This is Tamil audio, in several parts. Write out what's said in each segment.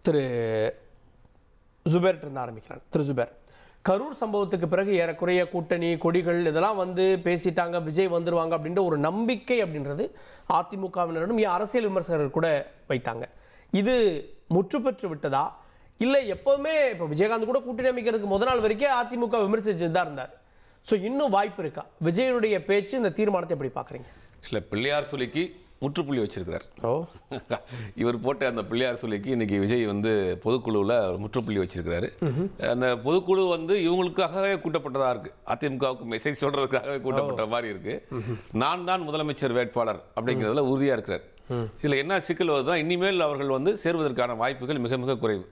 திரு ஜுபேர் இருந்து ஆரம்பிக்கிறார். திரு ஜுபேர், கரூர் சம்பவத்துக்கு பிறகு ஏறக்குறைய கூட்டணி கொடிகள் இதெல்லாம் வந்து பேசிட்டாங்க, விஜய் வந்துருவாங்க அப்படின்ற ஒரு நம்பிக்கை அப்படின்றது அதிமுகவினரிடம் அரசியல் விமர்சகர்கள் கூட வைத்தாங்க. இது முற்று பெற்று விட்டதா, இல்லை எப்பவுமே இப்போ விஜயகாந்த் கூட கூட்டணி அமைக்கிறதுக்கு முதல் நாள் வரைக்கும் அதிமுக விமர்சிச்சு தான் இருந்தார். ஸோ இன்னும் வாய்ப்பு இருக்கா? விஜயனுடைய பேச்சு இந்த தீர்மானத்தை எப்படி பார்க்குறீங்க? இல்லை, பிள்ளையார் சொல்லிக்கு முற்றுப்புள்ளி வச்சிருக்கிறார். இவர் போட்ட அந்த பிள்ளையார் சொல்லிக்கு இன்னைக்கு விஜய் வந்து பொதுக்குழுவில் முற்றுப்புள்ளி வச்சிருக்கிறாரு. அந்த பொதுக்குழு வந்து இவங்களுக்காகவே கூட்டப்பட்டதா இருக்கு, அதிமுகவுக்கு மெசேஜ் சொல்றதுக்காகவே கூட்டப்பட்ட மாதிரி இருக்கு. நான் தான் முதலமைச்சர் வேட்பாளர் அப்படிங்கிறதுல உறுதியா இருக்கிறார். இதுல என்ன சிக்கல் வருதுன்னா, இனிமேல் அவர்கள் வந்து சேர்வதற்கான வாய்ப்புகள் மிக மிக குறைவு.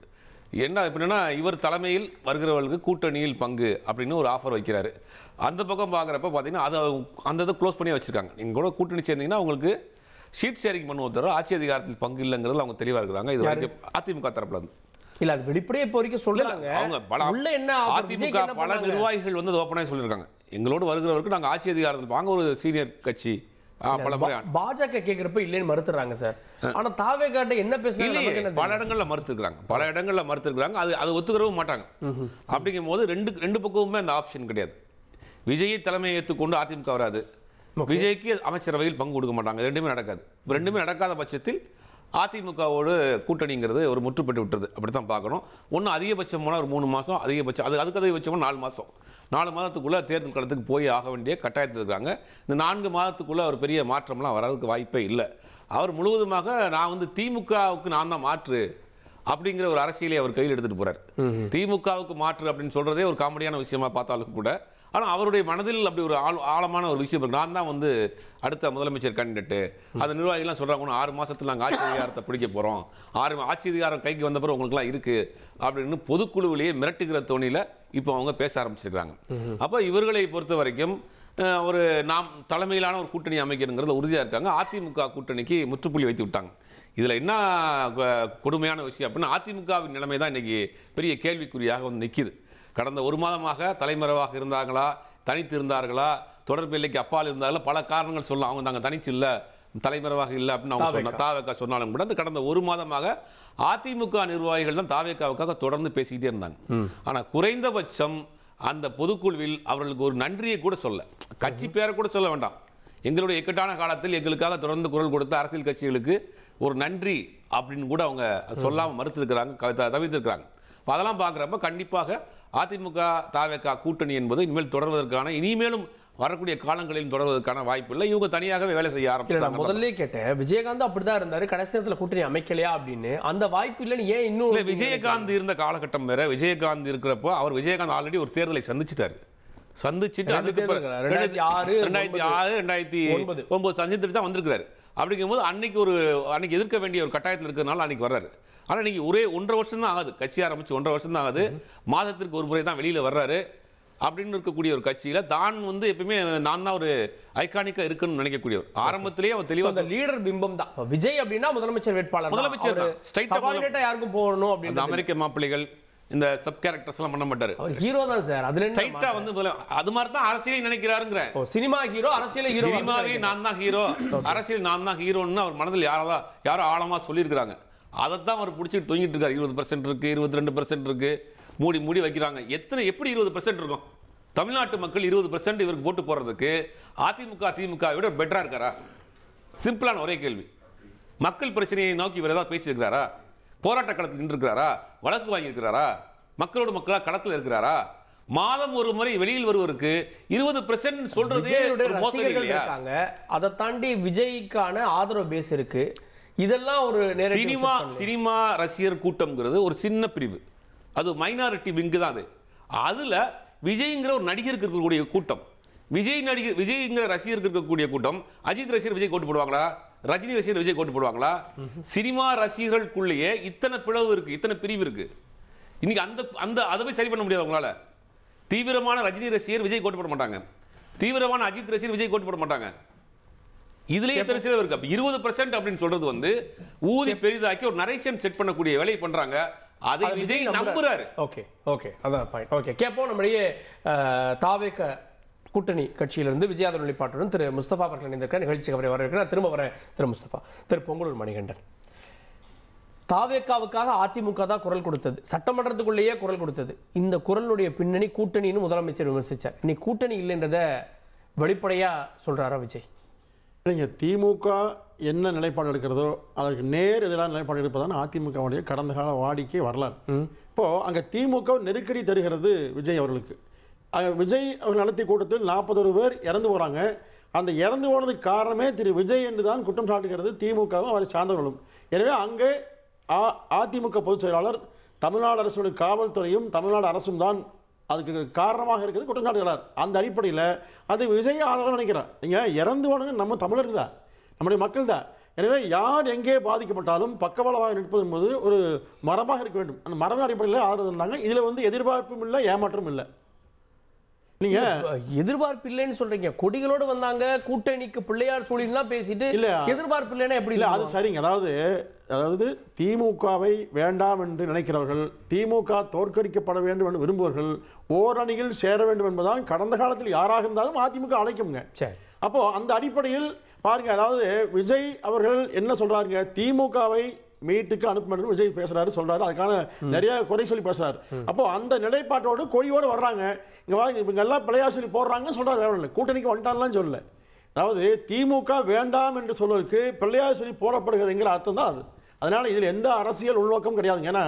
என்ன அப்படின்னா, இவர் தலைமையில் வருகிறவர்களுக்கு கூட்டணியில் பங்கு அப்படின்னு ஒரு ஆஃபர் வைக்கிறாரு. அந்த பக்கம் பார்க்குறப்ப பார்த்தீங்கன்னா அது அந்த இதை க்ளோஸ் பண்ணி வச்சிருக்காங்க. நீங்கள் கூட கூட்டணி சேர்ந்தீங்கன்னா உங்களுக்கு ஷீட் ஷேரிங் பண்ணுவோம் தவிர ஆட்சி அதிகாரத்தில் பங்கு இல்லைங்கிறதுல அவங்க தெளிவாக இருக்கிறாங்க. இது வரைக்கும் அதிமுக தரப்புல இருந்து இல்ல, அது வெளிப்படையே இப்போ வரைக்கும் சொல்றாங்க. அவங்க அதிமுக பல நிர்வாகிகள் வந்து ஓப்பனாக சொல்லியிருக்காங்க, எங்களோடு வருகிறவருக்கு நாங்கள் ஆட்சி அதிகாரத்தில் வாங்க ஒரு சீனியர் கட்சி பாஜக கேட்கிறப்ப இல்லைன்னு மறுத்துறாங்க சார். ஆனா தாவேகாட்ட என்ன பேசுறாங்க, பல இடங்கள்ல மறுத்துருக்காங்க. அது ஒத்துக்கிறவும் மாட்டாங்க. அப்படிங்கும் போது ரெண்டு பக்கமுமே அந்த ஆப்ஷன் கிடையாது. விஜயை தலைமையை ஏற்றுக்கொண்டு அதிமுக வராது, விஜய்க்கு அமைச்சரவையில் பங்கு கொடுக்க மாட்டாங்க. ரெண்டுமே நடக்காது. ரெண்டுமே நடக்காத பட்சத்தில் அதிமுகவோடு கூட்டணிங்கிறது ஒரு முற்றுப்பட்டு விட்டுறது, அப்படித்தான் பார்க்கணும். ஒன்று அதிகபட்சம் போனால் ஒரு 3 மாதம், அதிகபட்சம் அதுக்கு அதிகபட்சமாக 4 மாதம். 4 மாதத்துக்குள்ளே தேர்தல் களத்துக்கு போய் ஆக வேண்டிய கட்டாயத்தில் இருக்காங்க. இந்த 4 மாதத்துக்குள்ளே ஒரு பெரிய மாற்றம்லாம் வர்றதுக்கு வாய்ப்பே இல்லை. அவர் முழுவதுமாக நான் வந்து திமுகவுக்கு நான் தான் மாற்று அப்படிங்கிற ஒரு அரசியலை அவர் கையில் எடுத்துகிட்டு போகிறார். திமுகவுக்கு மாற்று அப்படின்னு சொல்கிறதே ஒரு காமெடியான விஷயமா பார்த்தாலும் கூட, ஆனால் அவருடைய மனதில் அப்படி ஒரு ஆழமான ஒரு விஷயம் இருக்கு. நான் தான் வந்து அடுத்த முதலமைச்சர் கேண்டிடேட்டு. அந்த நிர்வாகிகள்லாம் சொல்கிறாங்க, 6 மாதத்தில் நாங்கள் ஆட்சி அதிகாரத்தை பிடிக்க போகிறோம், 6 ஆட்சி அதிகாரம் கைக்கு வந்த பிறகு உங்களுக்குலாம் இருக்குது அப்படின்னு பொதுக்குழுவிலேயே மிரட்டுகிற தோணியில் இப்போ அவங்க பேச ஆரம்பிச்சிருக்கிறாங்க. அப்போ இவர்களை பொறுத்த வரைக்கும் ஒரு நாம் தலைமையிலான ஒரு கூட்டணி அமைக்கணுங்கிறதுல உறுதியாக இருக்காங்க. அதிமுக கூட்டணிக்கு முற்றுப்புள்ளி வைத்து விட்டாங்க. இதில் என்ன கொடுமையான விஷயம் அப்படின்னா, அதிமுகவின் நிலைமை தான் இன்றைக்கி பெரிய கேள்விக்குறியாக வந்து நிற்கிது. கடந்த 1 மாதமாக தலைமறைவாக இருந்தாங்களா, தனித்து இருந்தார்களா, தொடர்பு எல்லைக்கு அப்பால் இருந்தாங்களா, பல காரணங்கள் சொல்லலாம். அவங்க நாங்கள் தனிச்சு இல்லை, தலைமறைவாக இல்லை அப்படின்னு அவங்க தாவேகா சொன்னாலும் கூட அந்த கடந்த 1 மாதமாக அதிமுக நிர்வாகிகள் தான் தாவேகாவுக்காக தொடர்ந்து பேசிக்கிட்டே இருந்தாங்க. ஆனால் குறைந்தபட்சம் அந்த பொதுக்குழுவில் அவர்களுக்கு ஒரு நன்றியை கூட சொல்ல, கட்சி பேரை கூட சொல்ல வேண்டாம், எங்களுடைய இக்கட்டான காலத்தில் எங்களுக்காக தொடர்ந்து குரல் கொடுத்த அரசியல் கட்சிகளுக்கு ஒரு நன்றி அப்படின்னு கூட அவங்க சொல்லாமல் மறுத்திருக்கிறாங்க, தவிர்த்திருக்கிறாங்க. அதெல்லாம் பார்க்குறப்ப கண்டிப்பாக அதிமுக தாவேகா கூட்டணி என்பது இனிமேல் தொடர்வதற்கான, இனிமேலும் வரக்கூடிய காலங்களில் தொடர்வதற்கான வாய்ப்பு இல்லை. இவங்க தனியாகவே வேலை செய்ய ஆரம்பிச்சாங்க. முதல்ல கேட்டேன், விஜயகாந்த் அப்படிதான் இருந்தாரு, கடைசி நேரத்தில் கூட்டணி அமைக்கலையா அப்படின்னு. அந்த வாய்ப்பு இல்லைன்னு ஏன் இன்னும்? விஜயகாந்த் இருந்த காலகட்டம் வேற. விஜயகாந்த் இருக்கிறப்போ விஜயகாந்த் ஆல்ரெடி ஒரு தேர்தலை சந்திச்சுட்டாரு. சந்திச்சுட்டு 2006 2009 சந்திச்சுட்டு தான் வந்திருக்கிறாரு. அப்படிங்கும்போது அன்னைக்கு எதிர்க்க வேண்டிய ஒரு கட்டாயத்தில் இருக்கிறதுனால அன்னைக்கு வர்றாரு. ஆனால் இன்னைக்கு ஒரே 1.5 வருஷம் தான் ஆகுது, கட்சி ஆரம்பிச்சு 1.5 வருஷம் தான் ஆகுது. மாதத்திற்கு ஒரு முறை தான் வெளியில் வர்றாரு. அப்படின்னு இருக்கக்கூடிய ஒரு கட்சியில தான் வந்து எப்பவுமே நான் தான் ஒரு ஐகானிக்கா இருக்குன்னு நினைக்கக்கூடியவர். ஆரம்பத்திலேயே அவர் தெளிவாக லீடர் பிம்பம் தான். விஜய் அப்படின்னா முதலமைச்சர் வேட்பாளர், முதலமைச்சர் யாருக்கும் போகணும் அப்படின்னு. அமெரிக்க மாப்பிள்ளைகள் இந்த சப் கேரக்டர்ஸ் எல்லாம் பண்ண மாட்டாரு, அவர் ஹீரோ தான் சார். அதுல ஸ்ட்ரைட்டா வந்து அது மாதிரி தான் அரசியலை நினைக்கிறாருங்கிற. சினிமா ஹீரோ, அரசியல் ஹீரோ. சினிமாவே நான் தான் ஹீரோ, அரசியல் நான் தான் ஹீரோன்னு அவர் மனதில் யாரோ ஆழமா சொல்லியிருக்கிறாங்க. அதைத்தான் அவர் பிடிச்சிட்டு தூங்கிட்டு இருக்காரு. 20% இருக்கு, 22% இருக்கு, மூடி வைக்கிறாங்க. எப்படி 20% இருக்கும்? தமிழ்நாட்டு மக்கள் 20% இவருக்கு போட்டு போறதுக்கு திமுக விட பெட்டரா இருக்காரா? சிம்பிளான ஒரே கேள்வி. மக்கள் பிரச்சனையை நோக்கி வேற ஏதாவது பேச்சு இருக்கிறாரா? போராட்ட களத்தில் நின்று இருக்கிறாரா? வழக்கு வாங்கி இருக்கிறாரா? மக்களோட மக்களா களத்தில் இருக்கிறாரா? மாதம் ஒரு முறை வெளியில் வருவருக்கு 20% சொல்றதே இருக்காங்க. அதை தாண்டி விஜய்க்கான ஆதரவு பேஸ் இருக்கு. இதெல்லாம் ஒரு சினிமா ரசிகர் கூட்டம்ங்கிறது ஒரு சின்ன பிரிவு, அது மைனாரிட்டி விங்கு தான். அதுல விஜய்ங்கிற ஒரு நடிகருக்கு இருக்கக்கூடிய கூட்டம், விஜய்ங்கிற ரசிகருக்கு இருக்கக்கூடிய கூட்டம். அஜித் ரசிகர் விஜய் கோட்டு போடுவாங்களா? ரஜினி ரசிகர் விஜய் கோட்டு போடுவாங்களா? சினிமா ரசிகர்களுக்குள்ளேயே இத்தனை பிளவு இருக்கு, இத்தனை பிரிவு இருக்கு. இன்னைக்கு அதை போய் சரி பண்ண முடியாது உங்களால. தீவிரமான ரஜினி ரசிகர் விஜய் கோட்டு போட மாட்டாங்க, தீவிரமான அஜித் ரசிகர் விஜய் கோட்டு போட மாட்டாங்க. இதுலயே எத்தனை சில இருக்கு. 20% அப்படின்னு சொல்றது வந்து ஊதி பெரிதாக்கி ஒரு நரேஷன் செட் பண்ணக்கூடிய வேலையை பண்றாங்க. அதை விஜய் நம்புறாரு. ஓகே அதான் பாயிண்ட். ஓகே, கேட்போம். நம்முடைய தாவேக கூட்டணி கட்சியிலிருந்து விஜயாதன் வெளிப்பாட்டுடன் திரு முஸ்தபா அவர்கள் இணைந்திருக்கிற நிகழ்ச்சிக்கு அவரை வரவேற்கிறேன். திரும்ப வரேன் திரு முஸ்தபா. திரு பொங்கலூர் மணிகண்டன், தாவேக்காவுக்காக அதிமுக தான் குரல் கொடுத்தது, சட்டமன்றத்துக்குள்ளேயே குரல் கொடுத்தது. இந்த குரலுடைய பின்னணி கூட்டணின்னு முதலமைச்சர் விமர்சிச்சார். இன்னைக்கு கூட்டணி இல்லைன்றத வெளிப்படையா சொல்றாரா விஜய்? இல்லைங்க, திமுக என்ன நிலைப்பாடு எடுக்கிறதோ அதற்கு நேர் எதிரான நிலைப்பாடு எடுப்பதான அதிமுகவுடைய கடந்த கால வாடிக்கை வரலாறு. இப்போ அங்கே திமுக நெருக்கடி தருகிறது விஜய் அவர்களுக்கு. விஜய் அவர்கள் நடத்திய கூட்டத்தில் 41 பேர் இறந்து போகிறாங்க. அந்த இறந்து போனதுக்கு காரணமே திரு விஜய் என்று தான் குற்றம் சாட்டுகிறது திமுகவும் அவரை சார்ந்தவர்களும். எனவே அங்கே அதிமுக பொதுச் செயலாளர் தமிழ்நாடு அரசுடைய காவல்துறையும் தமிழ்நாடு அரசும் தான் அதுக்கு காரணமாக இருக்கிறது குற்றம் சாட்டுகிறார். அந்த அடிப்படையில் அது விஜய் ஆதரவு நினைக்கிறார். நீங்கள் இறந்து போனது நம்ம தமிழர் தான், நம்முடைய மக்கள் தான். எனவே யார் எங்கே பாதிக்கப்பட்டாலும் பக்கபலமாக நிற்பது என்பது ஒரு மரபாக இருக்க வேண்டும். அந்த மரபு அடிப்படையில் ஆதரவு இருந்தாங்க. இதில் எதிர்பார்ப்பும் இல்லை, ஏமாற்றம் இல்லை. நீங்க எதிர்பார்ப்பு இல்லைன்னு சொல்றீங்க. கொடிகளோடு வந்தாங்க, கூட்டணிக்கு பிள்ளையார் சூழிலாம் பேசிட்டு இல்ல எதிர்பார்ப்பு இல்லைன்னா எப்படி? இல்லை, அது சரிங்க. அதாவது திமுகவை வேண்டாம் என்று நினைக்கிறவர்கள், திமுக தோற்கடிக்கப்பட வேண்டும் என்று விரும்புவர்கள் ஓரணியில் சேர வேண்டும் என்பதால் கடந்த காலத்தில் யாராக இருந்தாலும் அதிமுக அழைக்குங்க. அப்போ அந்த அடிப்படையில் பாருங்க, அதாவது விஜய் அவர்கள் என்ன சொல்றாருங்க, திமுகவை மீட்டுக்கு அனுப்ப விஜய் பேசுறாரு, சொல்றாரு, அதுக்கான நிறைய குறை சொல்லி பேசுறாரு. அப்போ அந்த நிலைப்பாட்டோடு கொடியோடு வர்றாங்க. இவங்க எல்லாம் பிள்ளையார் சொல்லி போடுறாங்க சொல்றாரு. வேற இல்லை, கூட்டணிக்கு வந்துட்டான்லாம் சொல்லல. அதாவது திமுக வேண்டாம் என்று சொல்வதற்கு பிள்ளையார் சொல்லி போடப்படுகிறதுங்கிற அர்த்தம் தான் அது. அதனால இதில் எந்த அரசியல் உள்நோக்கம் கிடையாது. ஏன்னா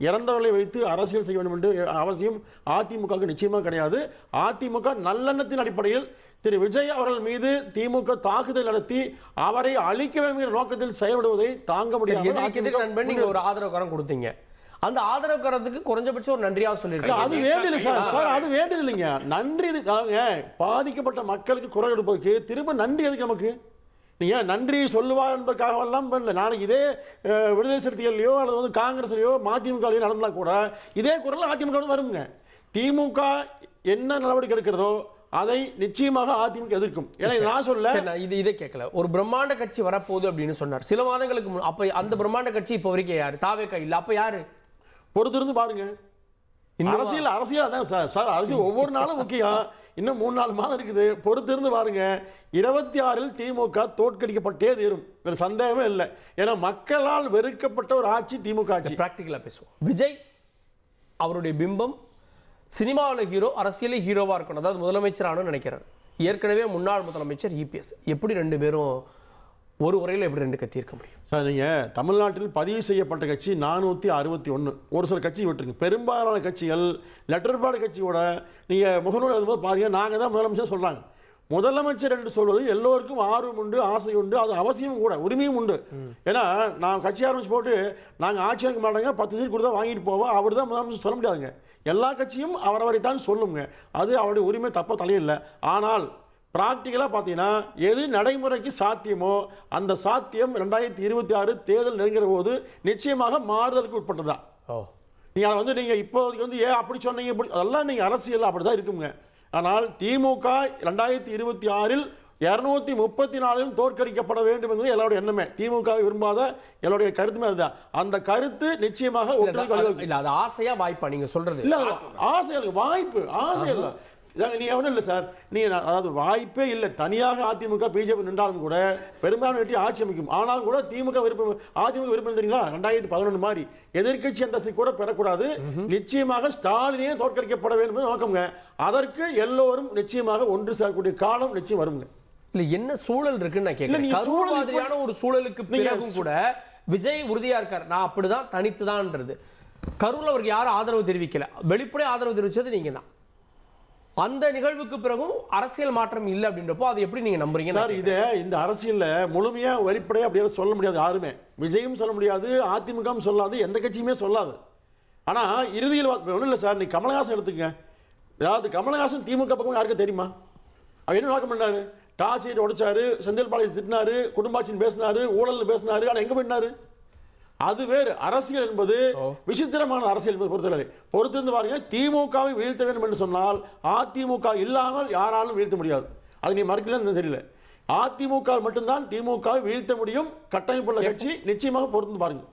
இறந்தவர்களை வைத்து அரசியல் செய்ய வேண்டும் என்று அவசியம் அதிமுக நிச்சயமாக கிடையாது. அதிமுக நல்லெண்ணத்தின் அடிப்படையில் திரு விஜய் அவர்கள் மீது திமுக தாக்குதல் நடத்தி அவரை அழிக்க வேண்டும் என்ற நோக்கத்தில் செயல்படுவதை தாங்க முடியாது. நீங்க ஒரு ஆதரவு கரம் கொடுத்தீங்க, அந்த ஆதரவு கரத்துக்கு குறைஞ்சபட்சம் ஒரு நன்றியாக சொல்லியிருக்காங்க. அது வேண்டியது சார், அது வேண்டியது இல்லைங்க. நன்றி எதுக்காக? பாதிக்கப்பட்ட மக்களுக்கு குரல் எடுப்பதற்கு திரும்ப நன்றி எதுக்கு நமக்கு? நீங்க நன்றி சொல்லுவார் என்பதற்காகவெல்லாம் பண்ணல. நாளைக்கு இதே விடுதலை சிறுத்தைகளையோ அல்லது காங்கிரஸ்லையோ மதிமுகலையோ நடந்தா கூட இதே குரல் அதிமுக வருங்க. திமுக என்ன நடவடிக்கை எடுக்கிறதோ அதை நிச்சயமாக அதிமுக எதிர்க்கும். ஏன்னா நான் சொல்ல இதை கேட்கல. ஒரு பிரம்மாண்ட கட்சி வரப்போகுது அப்படின்னு சொன்னார் சில மாதங்களுக்கு. அப்ப அந்த பிரம்மாண்ட கட்சி இப்ப வரைக்கும் யாரு? தாவேக்கா இல்ல. அப்ப யாரு? பொறுத்திருந்து பாருங்க. அரசியல் அதான் சார். அரசியல் ஒவ்வொரு நாளும் முக்கியம். இன்னும் 3-4 மாதம் இருக்குது, பொறுத்திருந்து பாருங்க. 26 திமுக தோற்கடிக்கப்பட்டே தீரும், வேற சந்தேகமே இல்லை. ஏன்னா மக்களால் வெறுக்கப்பட்ட ஒரு ஆட்சி திமுக ஆட்சி. பிராக்டிகலா பேசுவோம். விஜய் அவருடைய பிம்பம் சினிமாவில் ஹீரோ, அரசியலே ஹீரோவா இருக்கணும், அதாவது முதலமைச்சரானு நினைக்கிறார். ஏற்கனவே முன்னாள் முதலமைச்சர் இபிஎஸ். எப்படி ரெண்டு பேரும் ஒரு உரையில் எப்படி ரெண்டு கட்சி இருக்க முடியும் சார்? நீங்கள் தமிழ்நாட்டில் பதிவு செய்யப்பட்ட கட்சி 461. ஒரு சில கட்சி விட்டுருங்க. பெரும்பாலான கட்சிகள் லெட்டர் பேட் கட்சியோட நீங்கள் முகநூல் எழுதும்போது பாருங்க, நாங்கள் தான் முதலமைச்சர் சொல்கிறாங்க. முதலமைச்சர் என்று சொல்வது எல்லோருக்கும் ஆர்வம் உண்டு, ஆசை உண்டு, அது அவசியம் கூட, உரிமையும் உண்டு. ஏன்னா நான் கட்சி ஆரம்பிச்சு போட்டு நாங்கள் ஆட்சி வாங்க மாட்டாங்க, 10 சீட் கொடுத்தா வாங்கிட்டு போவோம், அவர் தான் முதலமைச்சர் சொல்ல முடியாதுங்க. எல்லா கட்சியும் அவரவரை தான் சொல்லுங்க, அது அவருடைய உரிமை, தப்ப தலையில்லை. ஆனால் பிராக்டிக்கலாக பார்த்தீங்கன்னா எது நடைமுறைக்கு சாத்தியமோ அந்த சாத்தியம் 2026 தேர்தல் நெருங்குற போது நிச்சயமாக மாறுதலுக்கு உட்பட்டதுதான். நீங்கள் அதை நீங்கள் இப்போதைக்கு ஏன் அப்படி சொன்னீங்க, அதெல்லாம் நீங்கள் அரசியல் அப்படி தான் இருக்குங்க. ஆனால் திமுக 2026 234 தோற்கடிக்கப்பட வேண்டும் என்பது எல்லாருடைய எண்ணமே. திமுகவை விரும்பாத எல்லாருடைய கருத்துமே அதுதான். அந்த கருத்து நிச்சயமாக இல்ல, அது ஆசையா வாய்ப்பா நீங்க சொல்றது? இல்ல, ஆசை வாய்ப்பு, ஆசை இல்லை. நீ ஒன்றும் இல்லை சார், அதாவது வாய்ப்பே இல்லை. தனியாக அதிமுக பிஜேபி நின்றாலும் கூட பெரும்பான்மை வெற்றி ஆட்சி அமைக்கும். ஆனாலும் கூட திமுக விருப்பம், அதிமுக விருப்பம் தெரியுங்களா? 2011 மாதிரி எதிர்கட்சி அந்தஸ்தை கூட பெறக்கூடாது. நிச்சயமாக ஸ்டாலினே தோற்கடிக்கப்பட வேண்டும் என்று நோக்கம்ங்க. அதற்கு எல்லோரும் நிச்சயமாக ஒன்று சேரக்கூடிய காலம் நிச்சயம் வருங்க. இல்ல, என்ன சூழல் இருக்குன்னு நான் கேட்கிறேன். மாதிரியான ஒரு சூழலுக்கு பிறகும் கூட விஜய் உறுதியா இருக்காரு, நான் அப்படிதான் தனித்துதான்ன்றது. கரூர்ல அவருக்கு யாரும் ஆதரவு தெரிவிக்கல, வெளிப்படை ஆதரவு தெரிவிச்சது நீங்க தான். அந்த நிகழ்வுக்கு பிறகும் அரசியல் மாற்றம் இல்லை அப்படின்றப்போ அதை எப்படி நீங்க நம்புறீங்க சார்? இந்த அரசியல்ல முழுமையா வெளிப்படையா அப்படியே சொல்ல முடியாது யாருமே. விஜயும் சொல்ல முடியாது, அதிமுகவும் சொல்லாது, எந்த கட்சியுமே சொல்லாது. ஆனா இறுதியில் ஒன்றும் இல்லை சார். நீ கமலஹாசன் எடுத்துக்கங்க. அதாவது கமலஹாசன் திமுக பக்கம் யாருக்கும் தெரியுமா? அவர் என்ன நோக்கம் பண்ணாரு? டார்ச் லைட் உடைச்சாரு, செந்தில் பாளையத்தை திட்டினாரு, குடும்பாட்சின்னு பேசினாரு, ஊழல் பேசினாரு. ஆனா எங்க போயிட்டாரு? அது வேறு. அரசியல் என்பது விசித்திரமான அரசியல் பொறுத்தவரை. பொறுத்திருந்து பாருங்க. திமுகவை வீழ்த்த வேண்டும் என்று சொன்னால் அதிமுக இல்லாமல் யாராலும் வீழ்த்த முடியாது. அது நீ மறுக்கலன்னு தெரியல. அதிமுக மட்டும்தான் திமுகவை வீழ்த்த முடியும். கட்டமைப்புள்ள கட்சி. நிச்சயமாக பொறுத்திருந்து பாருங்க.